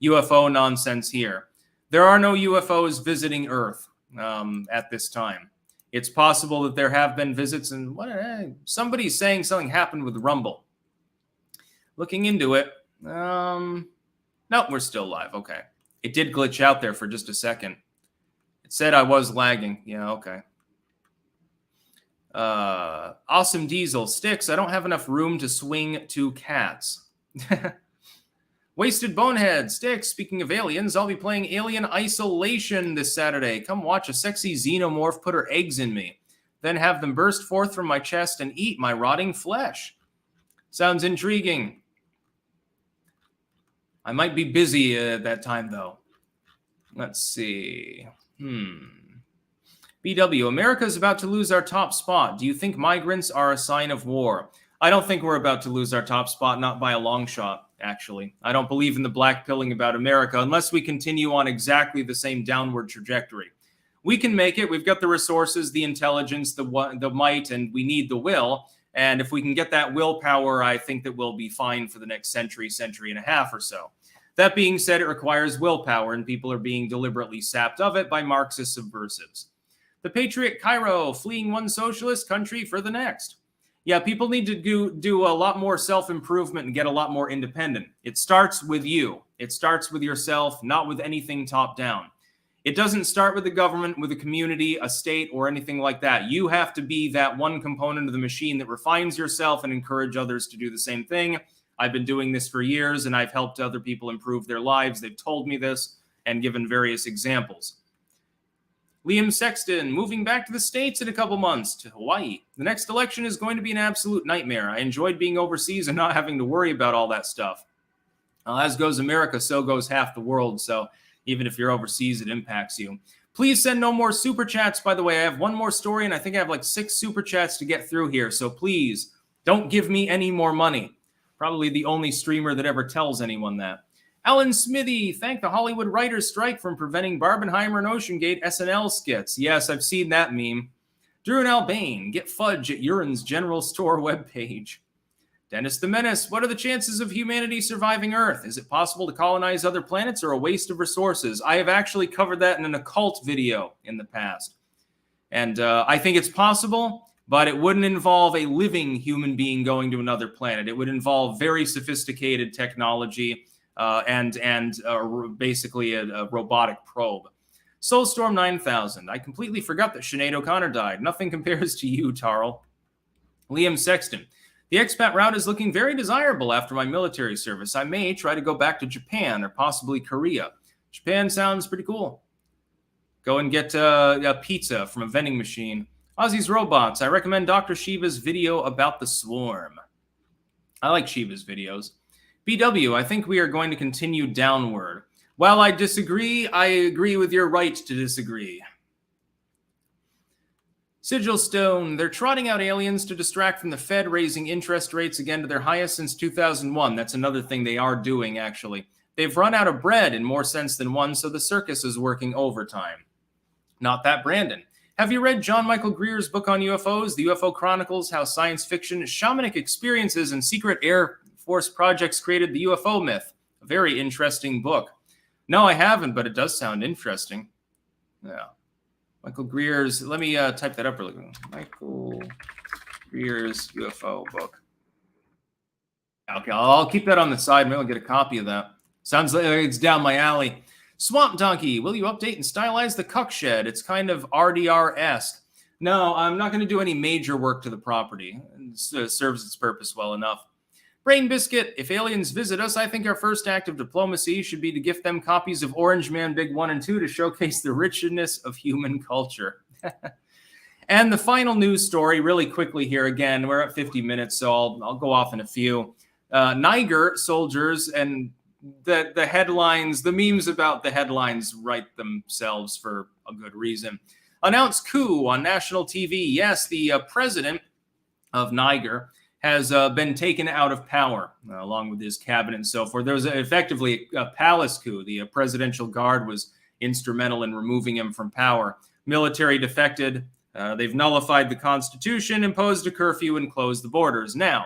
A: UFO nonsense here. There are no UFOs visiting Earth at this time. It's possible that there have been visits, and somebody's saying something happened with Rumble. Looking into it. No, we're still live. Okay. It did glitch out there for just a second. It said I was lagging. Yeah, okay. Awesome Diesel. Sticks, I don't have enough room to swing two cats. Wasted Bonehead. Sticks, speaking of aliens, I'll be playing Alien Isolation this Saturday. Come watch a sexy xenomorph put her eggs in me, then have them burst forth from my chest and eat my rotting flesh. Sounds intriguing. I might be busy at that time, though. Let's see. BW, America is about to lose our top spot. Do you think migrants are a sign of war? I don't think we're about to lose our top spot, not by a long shot, actually. I don't believe in the black pilling about America unless we continue on exactly the same downward trajectory. We can make it. We've got the resources, the intelligence, the might, and we need the will. And if we can get that willpower, I think that we'll be fine for the next century, century and a half or so. That being said, it requires willpower, and people are being deliberately sapped of it by Marxist subversives. The Patriot Cairo, fleeing one socialist country for the next. Yeah, people need to do a lot more self-improvement and get a lot more independent. It starts with you. It starts with yourself, not with anything top-down. It doesn't start with the government, with a community, a state, or anything like that. You have to be that one component of the machine that refines yourself and encourage others to do the same thing. I've been doing this for years, and I've helped other people improve their lives. They've told me this and given various examples. Liam Sexton, moving back to the States in a couple months to Hawaii. The next election is going to be an absolute nightmare. I enjoyed being overseas and not having to worry about all that stuff. As goes America, so goes half the world. So even if you're overseas, it impacts you. Please send no more super chats, by the way. I have one more story, and I think I have like 6 super chats to get through here. So please, don't give me any more money. Probably the only streamer that ever tells anyone that. Alan Smithy, thank the Hollywood writers' strike from preventing Barbenheimer and OceanGate SNL skits. Yes, I've seen that meme. Drew and Albane, get fudge at Urine's General Store webpage. Dennis the Menace, what are the chances of humanity surviving Earth? Is it possible to colonize other planets or a waste of resources? I have actually covered that in an occult video in the past. And I think it's possible, but it wouldn't involve a living human being going to another planet. It would involve very sophisticated technology and basically a robotic probe. Soulstorm 9000. I completely forgot that Sinead O'Connor died. Nothing compares to you, Tarl. Liam Sexton. The expat route is looking very desirable after my military service. I may try to go back to Japan or possibly Korea. Japan sounds pretty cool. Go and get a pizza from a vending machine. Ozzy's Robots. I recommend Dr. Shiva's video about the swarm. I like Shiva's videos. BW, I think we are going to continue downward. While I disagree, I agree with your right to disagree. Sigil Stone, they're trotting out aliens to distract from the Fed raising interest rates again to their highest since 2001. That's another thing they are doing, actually. They've run out of bread in more sense than one, so the circus is working overtime. Not that, Brandon. Have you read John Michael Greer's book on UFOs, The UFO Chronicles, How Science Fiction, Shamanic Experiences, and Secret Air Force Projects Created the UFO Myth? A very interesting book. No, I haven't, but it does sound interesting. Yeah. Michael Greer's, let me type that up really quick. Michael Greer's UFO book. Okay, I'll keep that on the side. Maybe I'll get a copy of that. Sounds like it's down my alley. Swamp Donkey, will you update and stylize the cuck shed? It's kind of RDR-esque. No, I'm not going to do any major work to the property. It serves its purpose well enough. Brain Biscuit, if aliens visit us, I think our first act of diplomacy should be to gift them copies of Orange Man Big 1 and 2 to showcase the richness of human culture. And the final news story, really quickly here again, we're at 50 minutes, so I'll go off in a few. Niger soldiers, and the headlines, the memes about the headlines write themselves for a good reason. Announced coup on national TV. Yes, the president of Niger has been taken out of power, along with his cabinet and so forth. There was effectively a palace coup. The presidential guard was instrumental in removing him from power. Military defected. They've nullified the Constitution, imposed a curfew, and closed the borders. Now,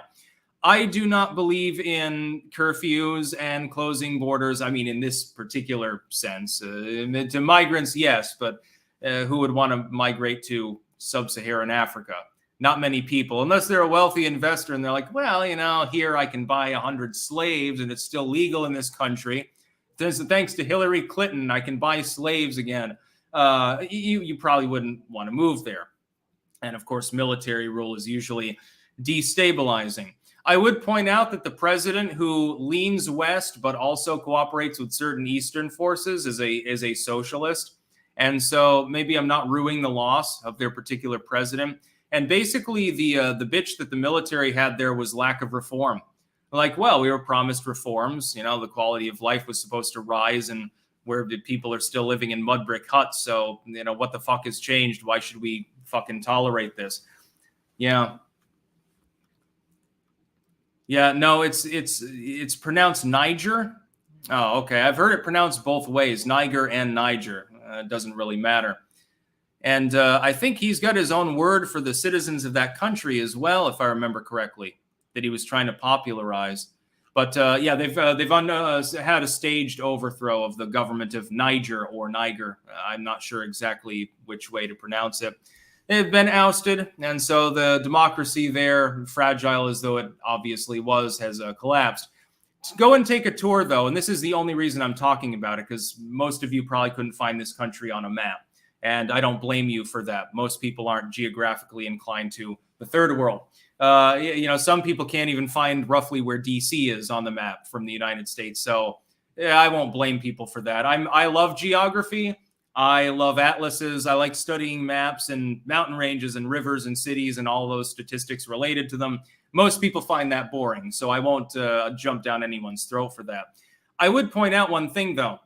A: I do not believe in curfews and closing borders. I mean, in this particular sense. To migrants, yes, but who would want to migrate to sub-Saharan Africa? Not many people, unless they're a wealthy investor and they're like, well, you know, here I can buy 100 slaves and it's still legal in this country. Thanks to Hillary Clinton, I can buy slaves again. You probably wouldn't want to move there. And of course, military rule is usually destabilizing. I would point out that the president, who leans west but also cooperates with certain Eastern forces, is a socialist. And so maybe I'm not ruining the loss of their particular president. And basically the bitch that the military had there was lack of reform. Like, well, we were promised reforms. You know, the quality of life was supposed to rise, and where the people are still living in mud brick huts. So, you know, what the fuck has changed? Why should we fucking tolerate this? Yeah. Yeah, no, it's pronounced Niger. Oh, okay. I've heard it pronounced both ways, Niger and Niger. It doesn't really matter. And I think he's got his own word for the citizens of that country as well, if I remember correctly, that he was trying to popularize. But yeah, they've had a staged overthrow of the government of Niger or Niger. I'm not sure exactly which way to pronounce it. They've been ousted, and so the democracy there, fragile as though it obviously was, has collapsed. Go and take a tour, though, and this is the only reason I'm talking about it, because most of you probably couldn't find this country on a map, and I don't blame you for that. Most people aren't geographically inclined to the third world. You know, some people can't even find roughly where D.C. is on the map from the United States, so yeah, I won't blame people for that. I love geography. I love atlases. I like studying maps and mountain ranges and rivers and cities and all those statistics related to them. Most people find that boring, so I won't jump down anyone's throat for that. I would point out one thing, though.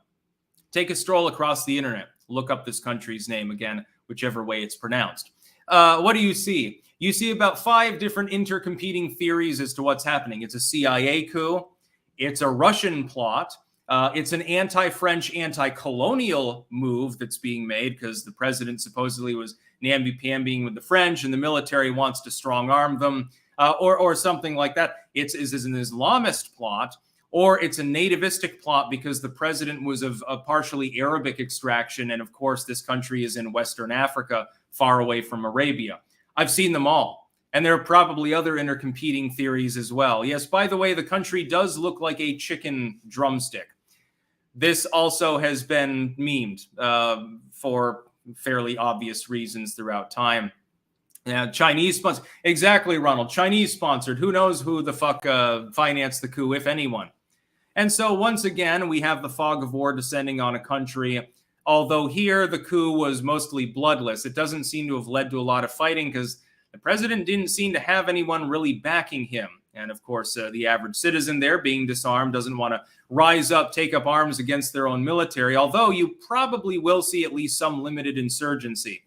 A: Take a stroll across the internet. Look up this country's name again, whichever way it's pronounced. What do you see? You see about 5 different intercompeting theories as to what's happening. It's a CIA coup. It's a Russian plot. It's an anti-French, anti-colonial move that's being made because the president supposedly was namby-pambying with the French and the military wants to strong-arm them, or something like that. It's an Islamist plot, or it's a nativistic plot because the president was of a partially Arabic extraction, and of course this country is in Western Africa, far away from Arabia. I've seen them all. And there are probably other intercompeting theories as well. Yes, by the way, the country does look like a chicken drumstick. This also has been memed for fairly obvious reasons throughout time. Chinese sponsored. Exactly, Ronald. Chinese sponsored. Who knows who the fuck financed the coup, if anyone. And so once again, we have the fog of war descending on a country. Although here the coup was mostly bloodless, it doesn't seem to have led to a lot of fighting because the president didn't seem to have anyone really backing him. And of course, the average citizen there, being disarmed, doesn't want to rise up, take up arms against their own military, although you probably will see at least some limited insurgency.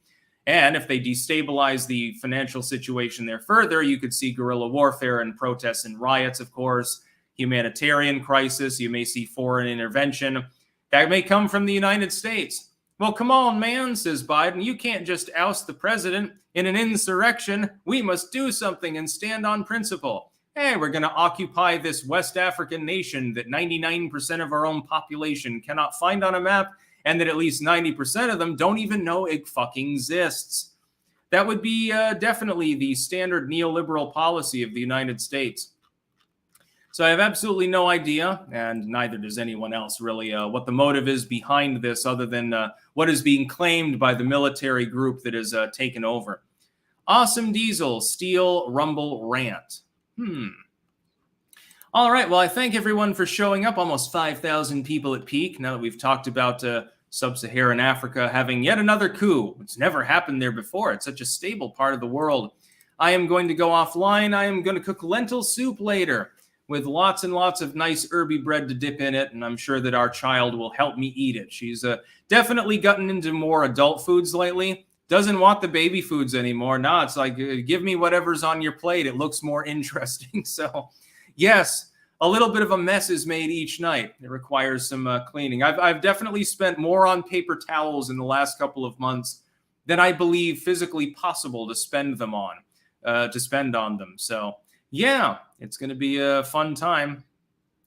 A: And if they destabilize the financial situation there further, you could see guerrilla warfare and protests and riots, of course, humanitarian crisis. You may see foreign intervention. That may come from the United States. Well, come on, man, says Biden. You can't just oust the president in an insurrection. We must do something and stand on principle. Hey, we're going to occupy this West African nation that 99% of our own population cannot find on a map, and that at least 90% of them don't even know it fucking exists. That would be definitely the standard neoliberal policy of the United States. So I have absolutely no idea, and neither does anyone else really, what the motive is behind this other than what is being claimed by the military group that is taken over. Awesome Diesel, Steel, Rumble, Rant. All right, well, I thank everyone for showing up. Almost 5,000 people at peak. Now that we've talked about Sub-Saharan Africa having yet another coup. It's never happened there before. It's such a stable part of the world. I am going to go offline. I am going to cook lentil soup later with lots and lots of nice herby bread to dip in it, and I'm sure that our child will help me eat it. She's definitely gotten into more adult foods lately. Doesn't want the baby foods anymore. No, it's like, give me whatever's on your plate. It looks more interesting. So, yes, a little bit of a mess is made each night. It requires some cleaning. I've definitely spent more on paper towels in the last couple of months than I believe physically possible to spend on them. So, yeah, it's going to be a fun time.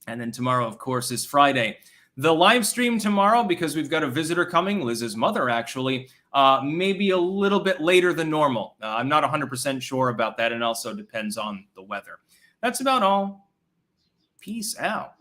A: And then tomorrow, of course, is Friday. The live stream tomorrow, because we've got a visitor coming, Liz's mother, actually, maybe a little bit later than normal. I'm not 100% sure about that, and also depends on the weather. That's about all. Peace out.